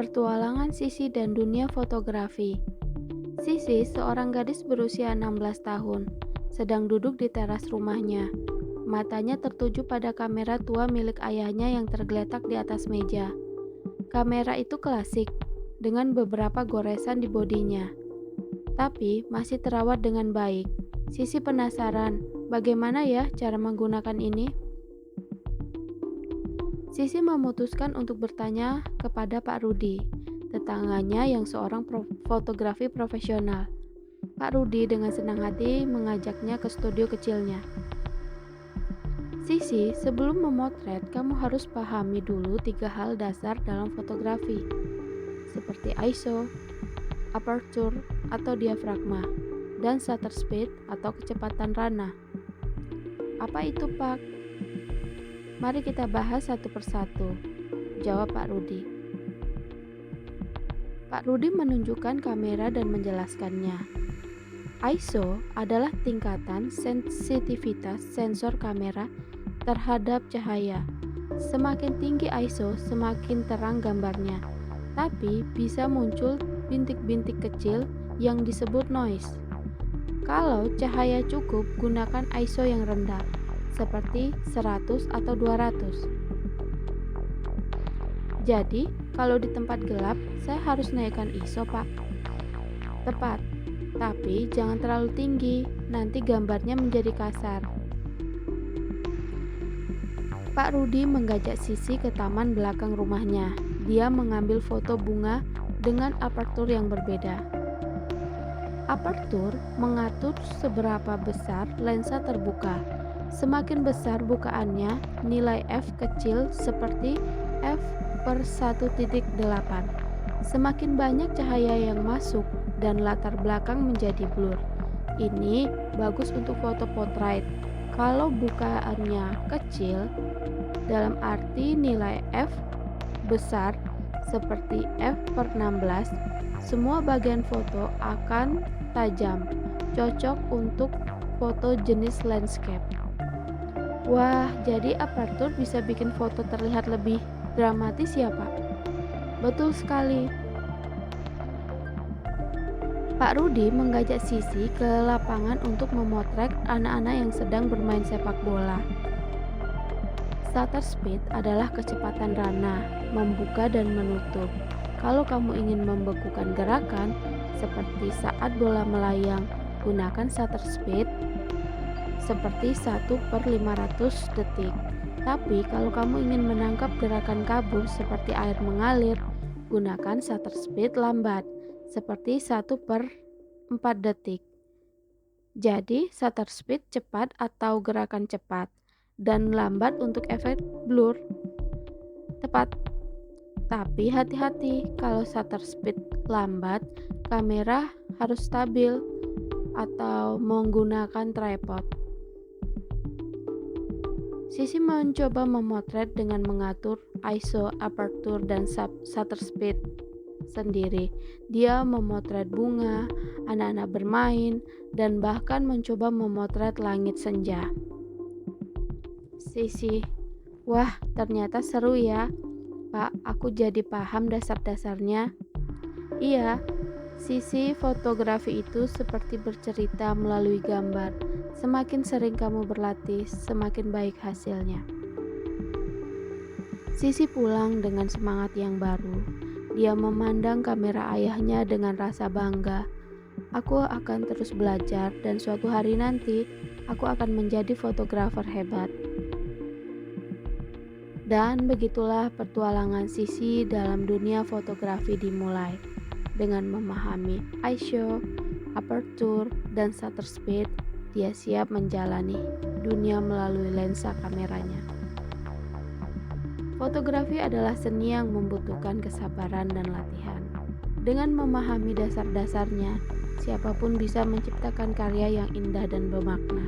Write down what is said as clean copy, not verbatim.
Pertualangan Sisi dan dunia fotografi. Sisi, seorang gadis berusia 16 tahun, sedang duduk di teras rumahnya. Matanya tertuju pada kamera tua milik ayahnya yang tergeletak di atas meja. Kamera itu klasik, dengan beberapa goresan di bodinya, tapi masih terawat dengan baik. Sisi penasaran, bagaimana ya cara menggunakan ini? Sisi memutuskan untuk bertanya kepada Pak Rudi, tetangganya yang seorang fotografi profesional. Pak Rudi dengan senang hati mengajaknya ke studio kecilnya. Sisi, sebelum memotret, kamu harus pahami dulu 3 hal dasar dalam fotografi, seperti ISO, aperture atau diafragma, dan shutter speed atau kecepatan rana. Apa itu, Pak? Mari kita bahas satu persatu, jawab Pak Rudi. Pak Rudi menunjukkan kamera dan menjelaskannya. ISO adalah tingkatan sensitivitas sensor kamera terhadap cahaya. Semakin tinggi ISO, semakin terang gambarnya. Tapi bisa muncul bintik-bintik kecil yang disebut noise. Kalau cahaya cukup, gunakan ISO yang rendah, seperti 100 atau 200. Jadi, kalau di tempat gelap, saya harus naikkan ISO, Pak. Tepat, tapi jangan terlalu tinggi, nanti gambarnya menjadi kasar. Pak Rudi menggajak Sisi ke taman belakang rumahnya. Dia mengambil foto bunga dengan apertur yang berbeda. Apertur mengatur seberapa besar lensa terbuka. Semakin besar bukaannya, nilai f kecil seperti f per 1.8. Semakin banyak cahaya yang masuk dan latar belakang menjadi blur. Ini bagus untuk foto portrait. Kalau bukaannya kecil, dalam arti nilai f besar seperti f per 16, semua bagian foto akan tajam, cocok untuk foto jenis landscape. Wah, jadi aperture bisa bikin foto terlihat lebih dramatis ya, Pak? Betul sekali. Pak Rudi menggajak Sisi ke lapangan untuk memotret anak-anak yang sedang bermain sepak bola. Shutter speed adalah kecepatan rana, membuka dan menutup. Kalau kamu ingin membekukan gerakan, seperti saat bola melayang, gunakan shutter speed seperti 1/500 detik. Tapi kalau kamu ingin menangkap gerakan kabur seperti air mengalir, gunakan shutter speed lambat, seperti 1/4 detik. Jadi, shutter speed cepat atau gerakan cepat, dan lambat untuk efek blur. Tepat. Tapi hati-hati, kalau shutter speed lambat, kamera harus stabil atau menggunakan tripod. Sisi mencoba memotret dengan mengatur ISO, aperture, dan shutter speed sendiri. Dia memotret bunga, anak-anak bermain, dan bahkan mencoba memotret langit senja. Sisi, wah ternyata seru ya, Pak, aku jadi paham dasar-dasarnya. Iya, Sisi, fotografi itu seperti bercerita melalui gambar. Semakin sering kamu berlatih, semakin baik hasilnya. Sisi pulang dengan semangat yang baru. Dia memandang kamera ayahnya dengan rasa bangga. Aku akan terus belajar dan suatu hari nanti aku akan menjadi fotografer hebat. Dan begitulah petualangan Sisi dalam dunia fotografi dimulai. Dengan memahami ISO, aperture, dan shutter speed, dia siap menjalani dunia melalui lensa kameranya. Fotografi adalah seni yang membutuhkan kesabaran dan latihan. Dengan memahami dasar-dasarnya, siapapun bisa menciptakan karya yang indah dan bermakna.